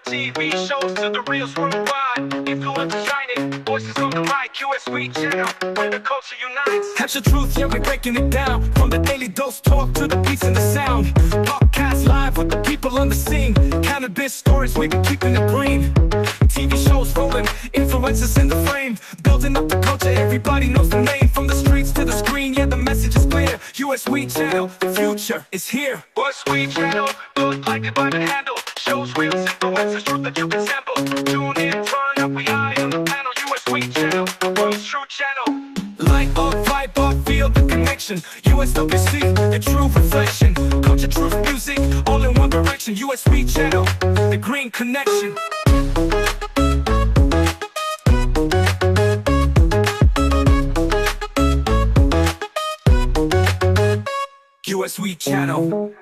TV shows to the reels worldwide. Influencers shining, voices on the mic. USW channel, where the culture unites. That's the truth, yeah, we're breaking it down. From the daily dose talk to the beats and the sound. Podcast live with the people on the scene. Cannabis stories, we be keeping it green. TV shows rolling, influencers in the frame. Building up the culture, everybody knows the name. From the streets to the screen, yeah, the message is clear. USW channel, the future is here. USW channel, built like it by the handle. Shows reels, influencers, truth that you can sample. Tune in, turn up, we high on the panel. USW channel, the world's true channel. Light up, vibe up, feel the connection. USWC, the true reflection. Culture, truth, music, all in one direction. USW channel, the green connection. USW channel,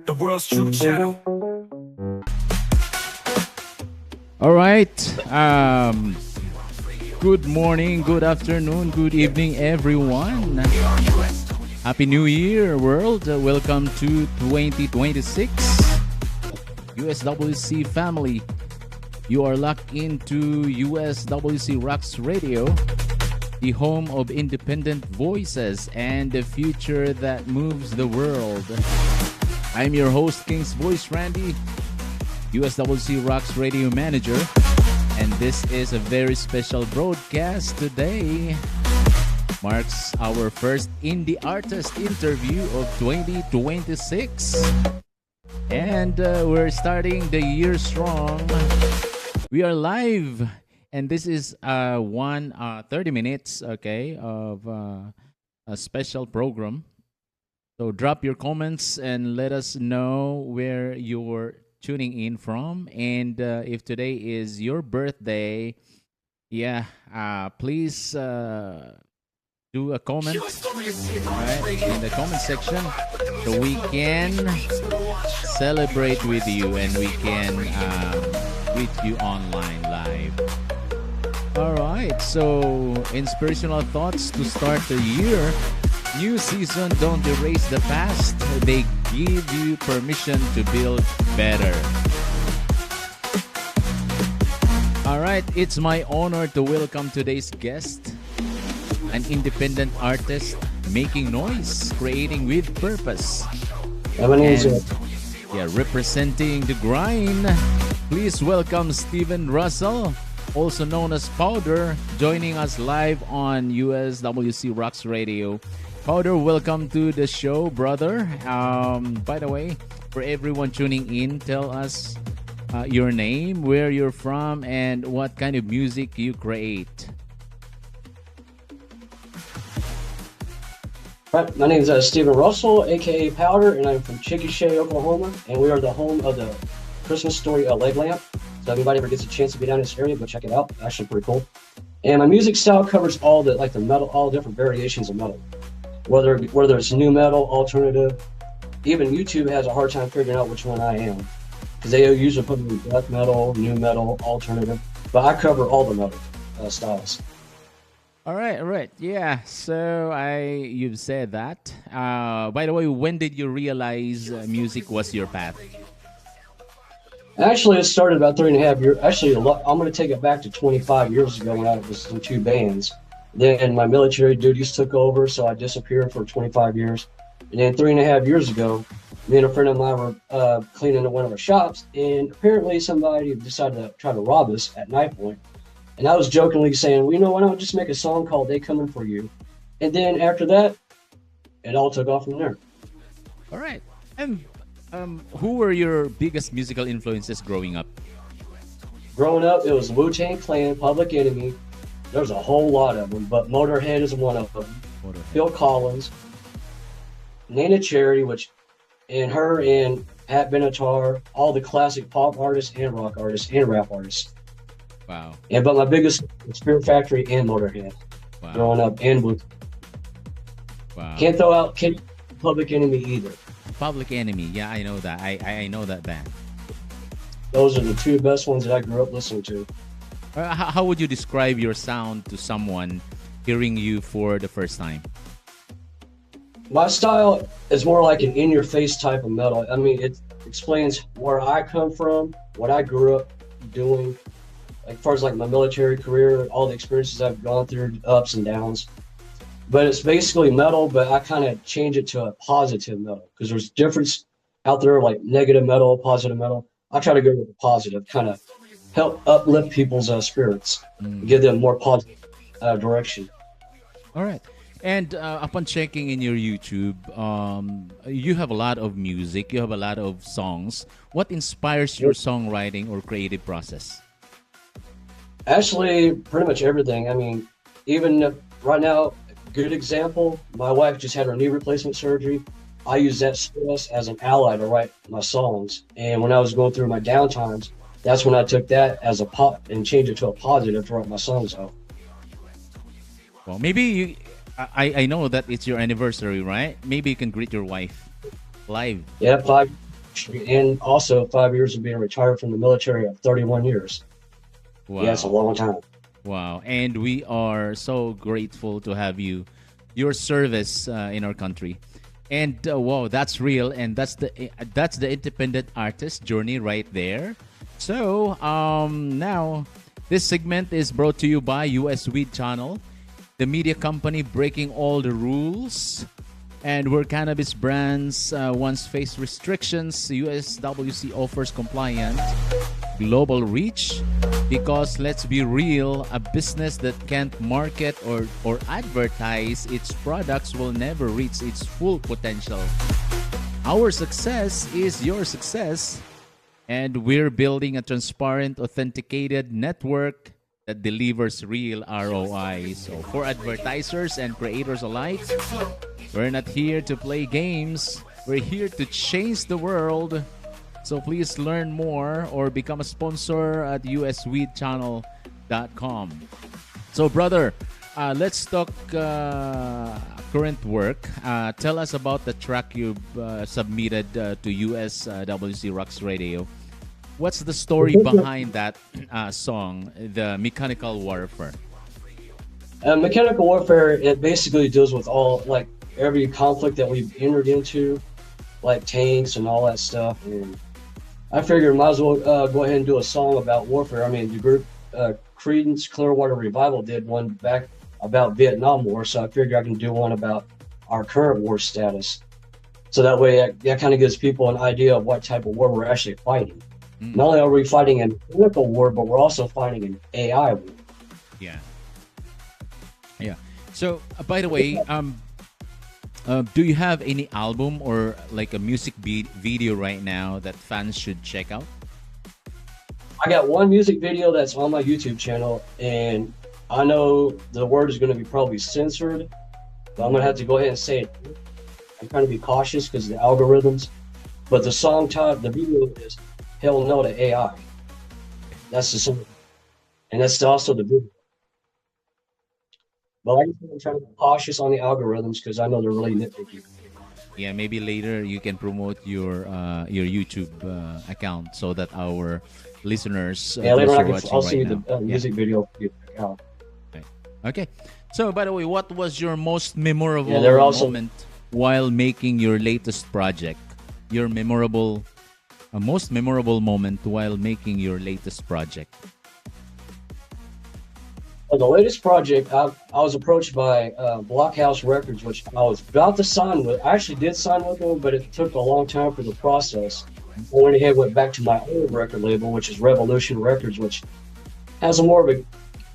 the world's true channel. All right. Good morning, good afternoon, good evening, everyone. Happy New Year, world. Welcome to 2026. USWC family. You are locked into USWC Rocks Radio, the home of independent voices and the future that moves the world. I'm your host, King's Voice Randy, USWC Rocks Radio Manager, and this is a very special broadcast today. Marks our first indie artist interview of 2026. And we're starting the year strong. We are live. And this is 30 minutes, okay, of a special program. So drop your comments and let us know where you're tuning in from. And if today is your birthday, please do a comment in the comment section so we can celebrate with you and we can greet you online live. All right, so inspirational thoughts to start the year. New season, don't erase the past. They give you permission to build better. All right, it's my honor to welcome today's guest, an independent artist making noise, creating with purpose. Representing the grind. Please welcome Steven Russel, also known as Powdur, joining us live on USWC Rocks Radio. Powdur, welcome to the show, brother. By the way, for everyone tuning in, tell us your name, where you're from, and what kind of music you create. Right, my name is Steven Russel, aka Powdur, and I'm from Chickasha, Oklahoma, and we are the home of the Christmas Story leg lamp. So if anybody ever gets a chance to be down in this area, go check it out. Actually pretty cool. And my music style covers all the metal, all different variations of metal. Whether it's new metal, alternative, even YouTube has a hard time figuring out which one I am. Because they usually put me in death metal, new metal, alternative. But I cover all the metal styles. All right. Yeah, so you've said that. By the way, when did you realize music was your path? Actually, it started about 3.5 years. Actually, I'm going to take it back to 25 years ago when I was in 2 bands. Then my military duties took over, so I disappeared for 25 years. And then 3.5 years ago, me and a friend of mine were cleaning one of our shops, and apparently somebody decided to try to rob us at knife point. And I was jokingly saying, well, why not just make a song called They Coming For You? And then after that, it all took off from there. All right. And who were your biggest musical influences growing up? Growing up, it was Wu-Tang Clan, Public Enemy. There's a whole lot of them, but Motorhead is one of them. Phil Collins, Nana Cherry, and Pat Benatar, all the classic pop artists and rock artists and rap artists. Wow. But my biggest Spirit Factory and Motorhead. Wow. Growing up and Blue. Wow. Can't throw out Public Enemy either. Public Enemy, yeah, I know that. I know that band. Those are the 2 best ones that I grew up listening to. How would you describe your sound to someone hearing you for the first time? My style is more like an in-your-face type of metal. I mean, it explains where I come from what I grew up doing, like far as like my military career, all the experiences I've gone through, ups and downs. But it's basically metal, but I kind of change it to a positive metal because there's difference out there like negative metal, positive metal. I try to go with the positive, kind of help uplift people's spirits, give them more positive direction. All right. And upon checking in your YouTube, you have a lot of music, you have a lot of songs. What inspires your songwriting or creative process? Actually, pretty much everything. I mean, even right now, good example, my wife just had her knee replacement surgery. I use that stress as an ally to write my songs. And when I was going through my downtimes, that's when I took that as a pop and changed it to a positive to write my songs out. Well, maybe you. I know that it's your anniversary, right? Maybe you can greet your wife live. Yeah, 5, and also 5 years of being retired from the military of 31 years. Wow. Yeah, it's a long time. Wow. And we are so grateful to have you, your service in our country. And wow, that's real. And that's the independent artist journey right there. So now this segment is brought to you by USWC Channel, the media company breaking all the rules. And where cannabis brands once faced restrictions, USWC offers compliant global reach. Because let's be real, a business that can't market or advertise its products will never reach its full potential. Our success is your success, and we're building a transparent, authenticated network that delivers real ROI. So for advertisers and creators alike, we're not here to play games. We're here to change the world. So please learn more or become a sponsor at usweedchannel.com. So brother, let's talk current work. Tell us about the track you submitted to USWC Rocks Radio. What's the story behind that song, The Mechanical Warfare? Mechanical warfare, it basically deals with all, like, every conflict that we've entered into, like tanks and all that stuff. And I figured might as well go ahead and do a song about warfare. I mean, the group Creedence Clearwater Revival did one back about Vietnam War, so I figured I can do one about our current war status. So that way, that kind of gives people an idea of what type of war we're actually fighting. Not only are we fighting a mechanical war, but we're also fighting an AI war. Yeah. Yeah. So, by the way, do you have any album or like a music video right now that fans should check out? I got one music video that's on my YouTube channel, and I know the word is going to be probably censored, but I'm going to have to go ahead and say it. I'm trying to be cautious because of the algorithms. But the song type, the video is Hell No to AI. That's the song. And that's also the video. But like I said, I'm trying to be cautious on the algorithms because I know they're really nitpicky. Yeah, maybe later you can promote your YouTube account so that our listeners Yeah, later on I'll right send you now. the music video for you to check out. Right. Okay. So, by the way, what was your most memorable moment while making your latest project? Your most memorable moment while making your latest project? Well, the latest project, I was approached by Blockhouse Records, which I was about to sign with. I actually did sign with them, but it took a long time for the process. I went ahead and went back to my old record label, which is Revolution Records, which has a more of an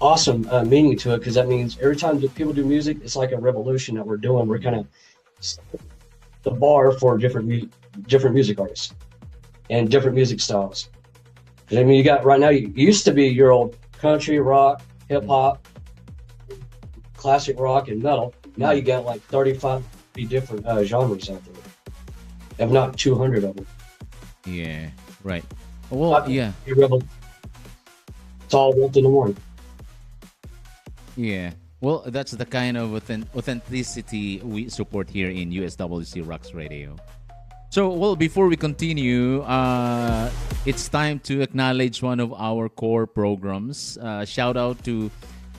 awesome meaning to it, because that means every time people do music, it's like a revolution that we're doing. We're kind of the bar for different music artists and different music styles. I mean, you got right now, you used to be your old country, rock, hip hop, classic rock, and metal. Now you got like 35 different genres out there, if not 200 of them. Yeah, right. Well, yeah. It's all built in the morning. Yeah. Well, that's the kind of authenticity we support here in USWC Rocks Radio. So, well, before we continue, it's time to acknowledge one of our core programs. Shout out to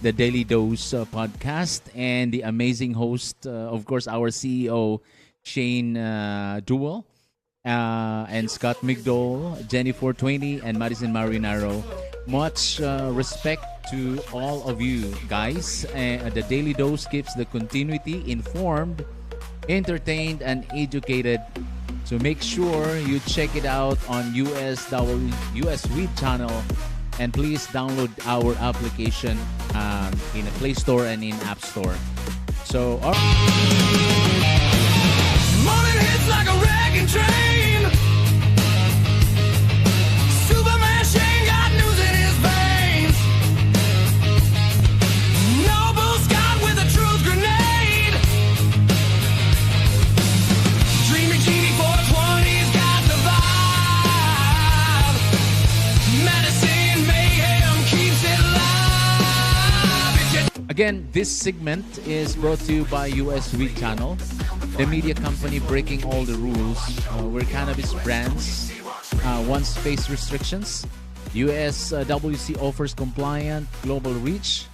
the Daily Dose podcast and the amazing host, of course, our CEO, Shane Duell. and Scott McDowell, Jenny 420, and Madison Marinaro. Much respect to all of you guys. The Daily Dose keeps the continuity informed, entertained, and educated. So make sure you check it out on USW channel, and please download our application in the Play Store and in App Store. So, all right. Morning hits like a wrecking train. Superman Shane got news in his veins. Noble Scott with a truth grenade. Dreamy Genie 420's got the vibe. Medicine mayhem keeps it alive. Again, this segment is brought to you by USW channel, the media company breaking all the rules where cannabis brands once face restrictions. USWC offers compliant global reach.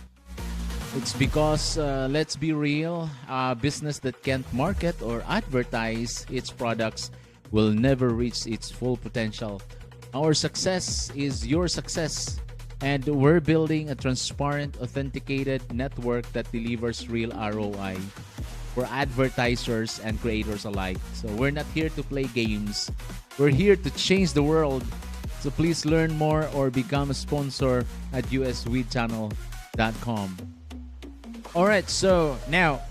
It's because, let's be real, a business that can't market or advertise its products will never reach its full potential. Our success is your success, and we're building a transparent, authenticated network that delivers real ROI for advertisers and creators alike. So we're not here to play games. We're here to change the world. So please learn more or become a sponsor at usweedchannel.com. All right, so now,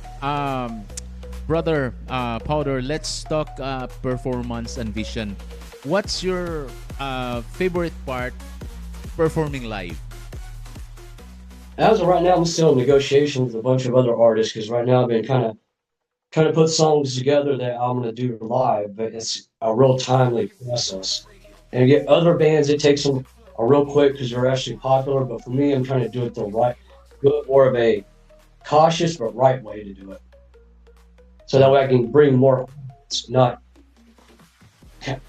brother Powdur, let's talk performance and vision. What's your favorite part performing live? As of right now, I'm still in negotiations with a bunch of other artists because right now I've been kind of trying to put songs together that I'm going to do live, but it's a real timely process. And to get other bands, it takes them a real quick because they're actually popular. But for me, I'm trying to do it the right, do it more of a cautious but right way to do it. So that way I can bring more, not kind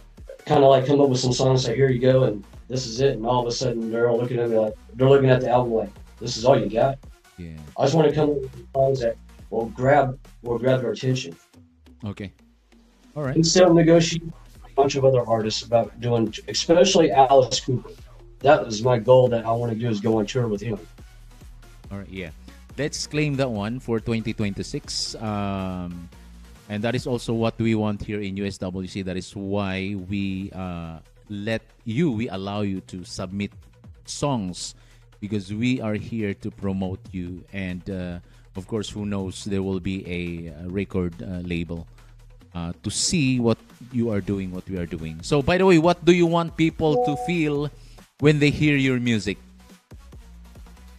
of like come up with some songs, say, here you go, and this is it. And all of a sudden they're all looking at me like, they're looking at the album like, this is all you got? Yeah. I just want to come up with songs that will grab their attention. Okay. All right. And still negotiate with a bunch of other artists about doing, especially Alice Cooper. That is my goal that I want to do, is go on tour with him. All right, yeah. Let's claim that one for 2026. And that is also what we want here in USWC. That is why we allow you to submit songs, because we are here to promote you. And of course, who knows, there will be a record label to see what you are doing, what we are doing. So, by the way, what do you want people to feel when they hear your music?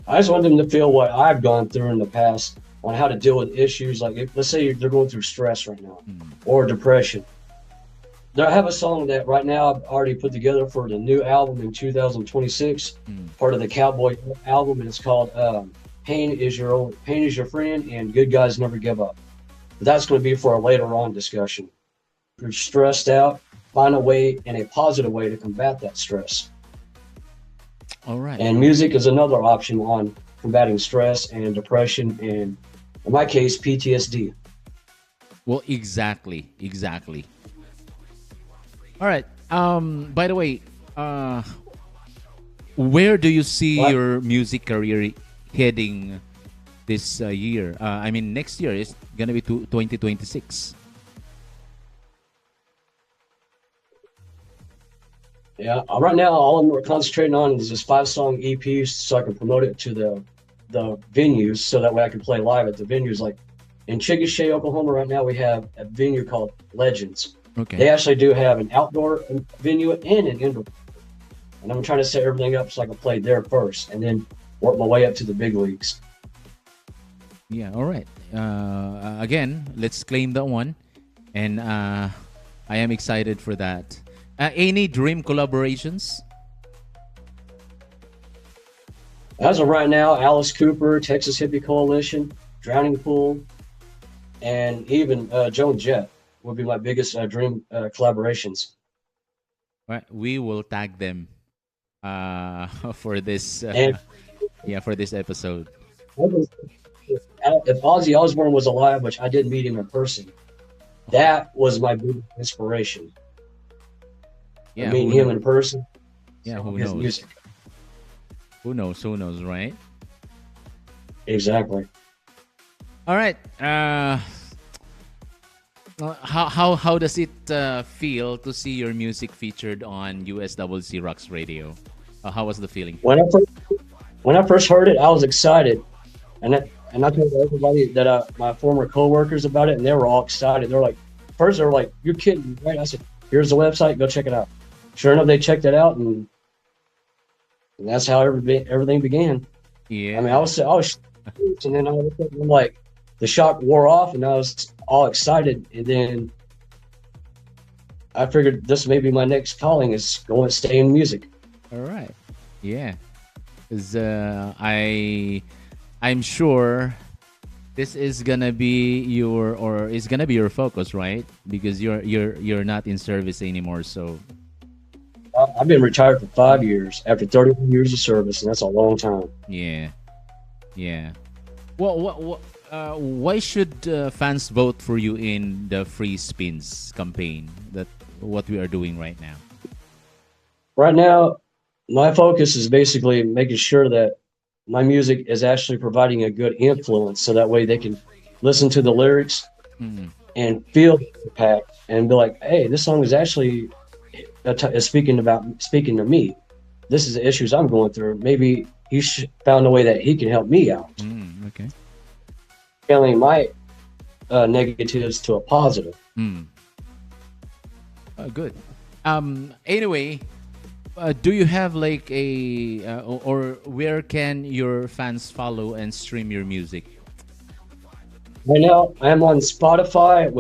I just want them to feel what I've gone through in the past on how to deal with issues. Like, let's say they're going through stress right now or depression. I have a song that right now I've already put together for the new album in 2026, part of the Cowboy album, and it's called Pain is Your Friend and Good Guys Never Give Up. But that's going to be for a later on discussion. If you're stressed out, find a way and a positive way to combat that stress. All right. And music is another option on combating stress and depression, and in my case, PTSD. Well, exactly. All right. By the way, where do you see your music career heading this year? I mean, next year is gonna be 2026. Yeah. Right now, all I'm concentrating on is this 5-song EP, so I can promote it to the venues, so that way I can play live at the venues. Like in Chickasha, Oklahoma, right now we have a venue called Legends. Okay. They actually do have an outdoor venue and an indoor. And I'm trying to set everything up so I can play there first and then work my way up to the big leagues. Yeah, all right. Again, let's claim that one. And I am excited for that. Any dream collaborations? As of right now, Alice Cooper, Texas Hippie Coalition, Drowning Pool, and even Joan Jett would be my biggest dream collaborations. All right, we will tag them for this for this episode. If Ozzy Osbourne was alive, which I did meet him in person, that was my big inspiration. Yeah, meeting him in person. yeah, who His knows? music. Who knows, right? Exactly. All right. How does it feel to see your music featured on USWC Rocks Radio? How was the feeling? When I first heard it, I was excited, and I told everybody that my former coworkers about it, and they were all excited. They're like, first they were like, "You're kidding me, right?" I said, "Here's the website. Go check it out." Sure enough, they checked it out, and that's how everything began. Yeah. I mean, I was, and then all of a sudden, like, the shock wore off, and I was all excited, and then I figured this may be my next calling is going to stay in music. All right. Yeah. 'Cause I'm sure this is gonna be your focus, right? Because you're not in service anymore. So I've been retired for 5 years after 31 years of service, and that's a long time. yeah, yeah. Why should fans vote for you in the free spins campaign? That what we are doing right now. Right now, my focus is basically making sure that my music is actually providing a good influence, so that way they can listen to the lyrics Mm. and feel the impact and be like, "Hey, this song is actually is speaking to me. This is the issues I'm going through. Maybe he found a way that he can help me out, Okay. feeling my negatives to a positive." Good. Anyway, do you have like or where can your fans follow and stream your music? Right now, I'm on Spotify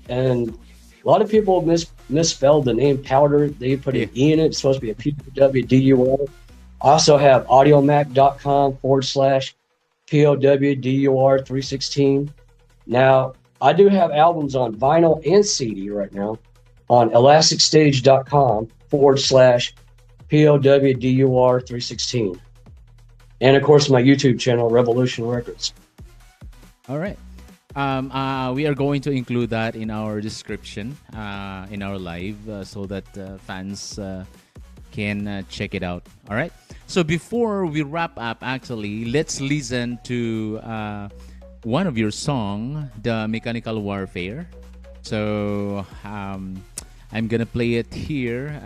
and a lot of people misspelled the name Powdur. They put an E in it. It's supposed to be a POWDUR. I also have audiomac.com/POWDUR316. Now, I do have albums on vinyl and CD right now on elasticstage.com/POWDUR316. And of course, my YouTube channel, Revolution Records. All right. We are going to include that in our description in our live so that fans can check it out. All right. So before we wrap up, actually, let's listen to one of your song, The Mechanical Warfare. So I'm gonna play it here,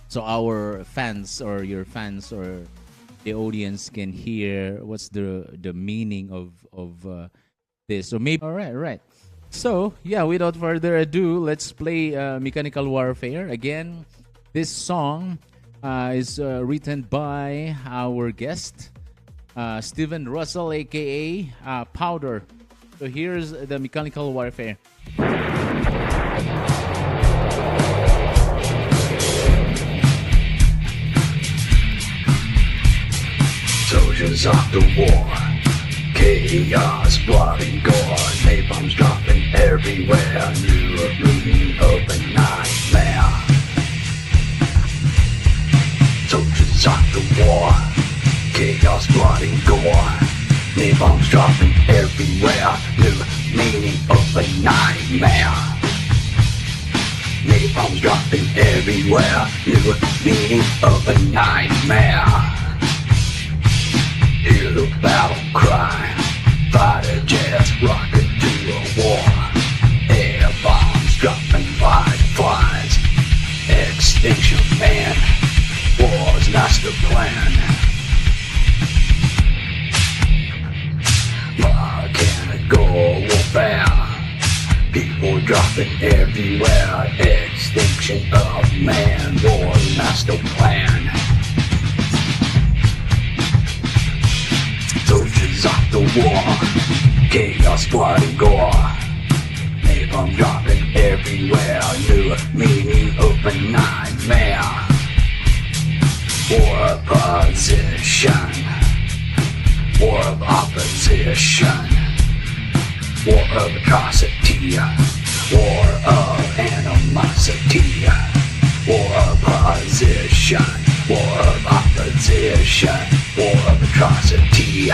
so our fans or your fans or the audience can hear what's the meaning of this. So maybe all right. So yeah, without further ado, let's play Mechanical Warfare again. This song is written by our guest, Stephen Russel, aka Powdur. So here's the Mechanical Warfare. Soldiers of the war, chaos, blood and gore, napalm's dropping everywhere, new looming open nightmare. Soldiers of the war, chaos, blood and gore, napalm's dropping everywhere, new meaning of a nightmare. Napalm's dropping everywhere, new meaning of a nightmare. Hear the battle cry, fighter jets rocket to a war, air bombs dropping like flies, extinction man, war's master plan. Mechanical warfare, people dropping everywhere, extinction of man, war's master plan. Soldiers of the war, chaos, blood and gore, napalm dropping everywhere, new meaning open nightmare. War of position, war of opposition, war of atrocity, war of animosity, war of position, war of opposition, war of atrocity,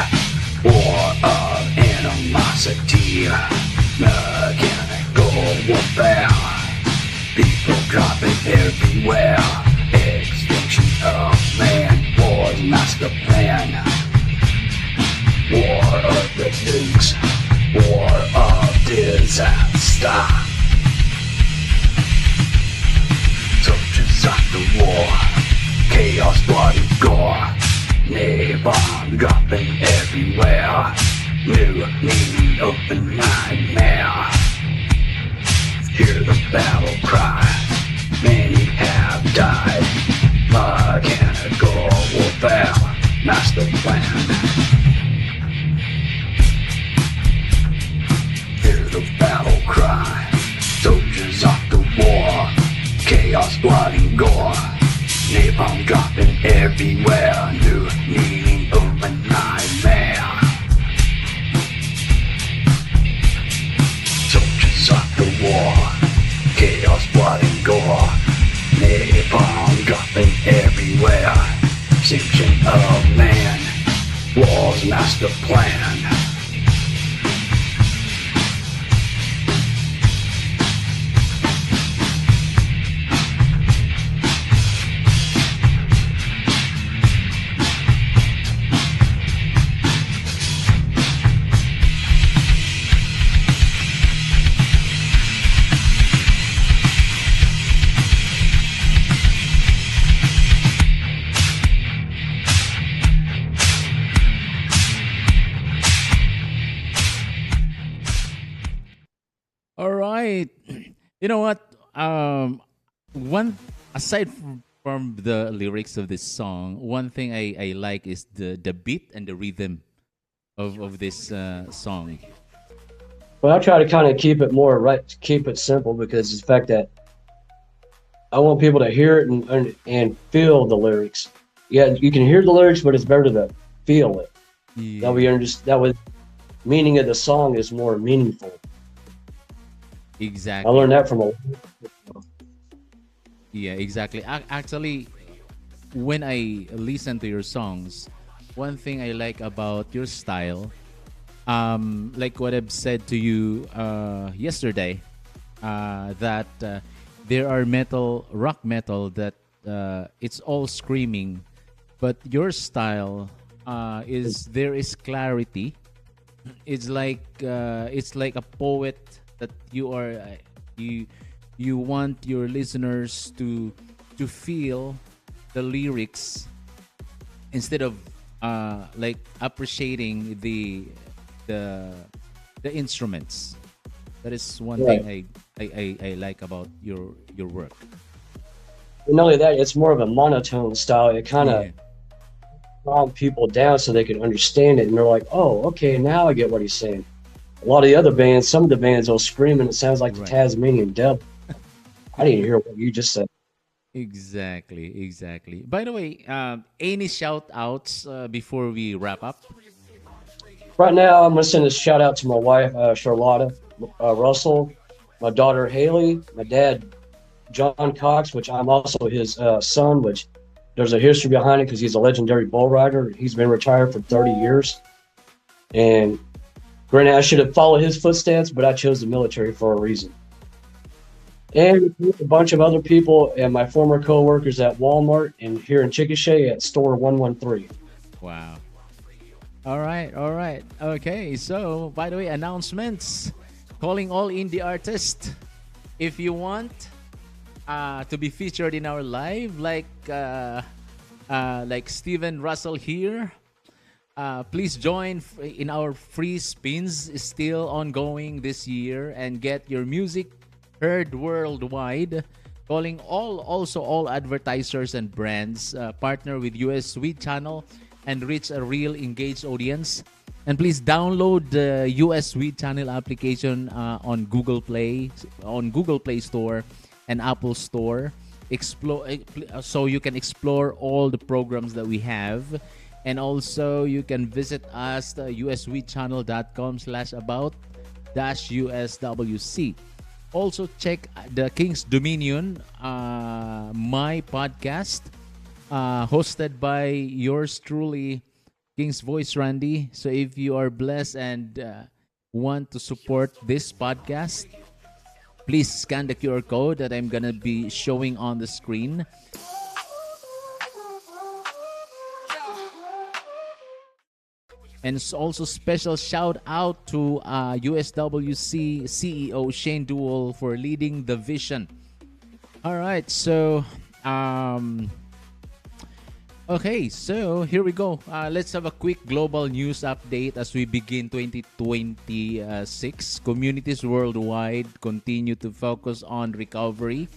war of animosity, mechanical warfare, people dropping everywhere. Extinction of man, war's master plan. War of the nukes, war of disaster. Soldiers of the war, chaos, blood and gore. Napalm dropping everywhere. New meaning, open nightmare. Hear the battle cry, many have died. Mechanical warfare, master plan. Hear the battle cry, soldiers of the war. Chaos, blood and gore. Napalm dropping everywhere. New meaning, open nightmare. Soldiers of the war. Chaos, blood and gore. Napalm dropping everywhere. Extinction of man. War's master plan. All right. You know what? One aside from the lyrics of this song, one thing I like is the beat and the rhythm of this song. But I try to kind of keep it more right, keep it simple because it's the fact that I want people to hear it and feel the lyrics. Yeah, you can hear the lyrics, but it's better to feel it. That Yeah, way, that way, meaning of the song is more meaningful. I exactly. learned that from a. Yeah, exactly. Actually, when I listen to your songs, one thing I like about your style, like what I've said to you yesterday, that there are rock metal that it's all screaming, but your style is there is clarity. It's like a poet that you are you you want your listeners to feel the lyrics instead of like appreciating the the instruments. That is one thing Right. I like about your work. And not only that, it's more of a monotone style. It kind of Yeah, calm people down so they can understand it, and they're like, "Oh, okay, now I get what he's saying." A lot of the other bands, some of the bands will scream, and it sounds like the right. Tasmanian Devil. I didn't hear what you just said. Exactly, exactly. By the way, any shout outs before we wrap up? Right now, I'm gonna send a shout out to my wife, Charlotta, Russell, my daughter Haley, my dad John Cox, which I'm also his son. Which there's a history behind it because he's a legendary bull rider. He's been retired for 30 years, and granted, I should have followed his footsteps, but I chose the military for a reason. And a bunch of other people and my former coworkers at Walmart and here in Chickasha at store 113. Wow. All right, all right. Okay, so by the way, announcements. Calling all indie artists. If you want to be featured in our live, like Steven Russell here, please join in our free spins, is still ongoing this year, and get your music heard worldwide. Calling all advertisers and brands partner with USWC channel and reach a real engaged audience. And please download the USWC channel application on Google Play Store and Apple Store. So you can explore all the programs that we have. And also you can visit us uswchannel.com/about USWC. Also check the King's Dominion, my podcast, hosted by yours truly, King's Voice Randy. So if you are blessed and want to support this podcast, Please scan the QR code that I'm gonna be showing on the screen. And it's also special shout out to USWC CEO Shane Duell for leading the vision. All right, so okay, so here we go. Let's have a quick global news update as we begin 2026. Communities worldwide continue to focus on recovery,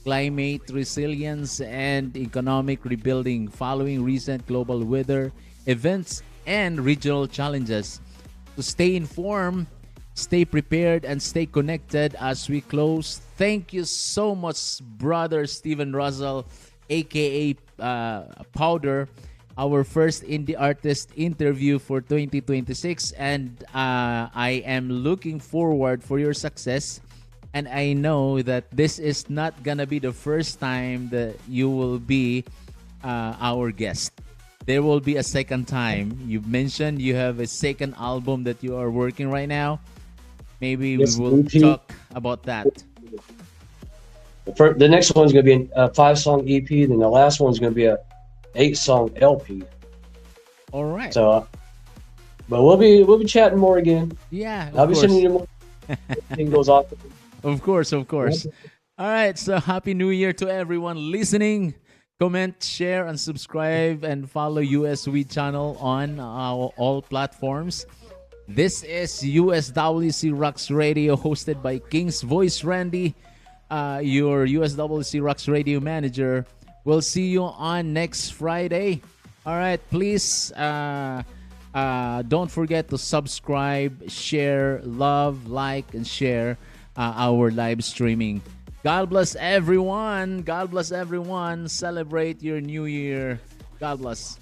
climate resilience, and economic rebuilding following recent global weather events and regional challenges. To stay informed, stay prepared, and stay connected as we close. Thank you so much, brother Stephen Russel, aka Powdur, our first indie artist interview for 2026, and I am looking forward for your success. And I know that this is not gonna be the first time that you will be our guest. There will be a second time. You mentioned you have a second album that you are working right now. Maybe we will talk about that. The next one's going to be a 5-song EP, then the last one's going to be a 8-song LP. All right. So, but we'll be chatting more again. Yeah, I'll be sending you more. Thing goes off. Of course. All right. So happy New Year to everyone listening. Comment, share, and subscribe, and follow USW channel on all platforms. This is USWC Rocks Radio, hosted by King's Voice Randy, your USWC Rocks Radio manager. We'll see you on next Friday. All right, please don't forget to subscribe, share, love, like, and share our live streaming. God bless everyone. God bless everyone. Celebrate your new year. God bless.